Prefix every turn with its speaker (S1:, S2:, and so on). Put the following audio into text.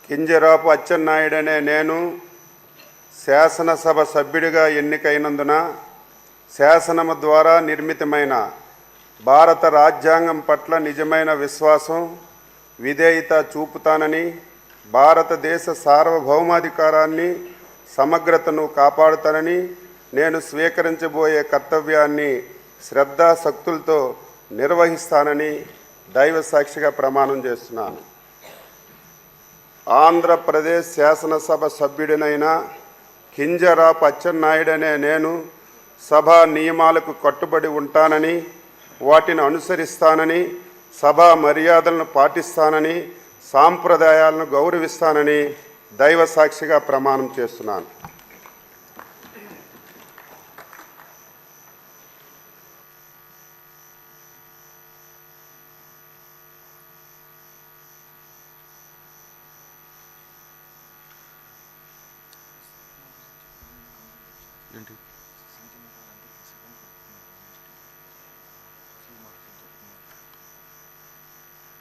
S1: కింజరాపు అచ్చెన్నాయుడనే నేను శాసనసభ సభ్యుడిగా ఎన్నికైనందున శాసనము ద్వారా నిర్మితమైన భారత రాజ్యాంగం పట్ల నిజమైన విశ్వాసం, విధేయత చూపుతానని, భారతదేశ సార్వభౌమాధికారాన్ని, సమగ్రతను కాపాడుతానని, నేను స్వీకరించబోయే కర్తవ్యాన్ని శ్రద్ధాశక్తులతో నిర్వహిస్తానని దైవ సాక్షిగా ప్రమాణం చేస్తున్నాను. ఆంధ్రప్రదేశ్ శాసనసభ సభ్యుడినైన కింజరాపు అచ్చెన్నాయుడనే నేను సభా నియమాలకు కట్టుబడి ఉంటానని, వాటిని అనుసరిస్తానని, సభా మర్యాదలను పాటిస్తానని, సాంప్రదాయాలను గౌరవిస్తానని దైవ సాక్షిగా ప్రమాణం చేస్తున్నాను.
S2: ఏంటి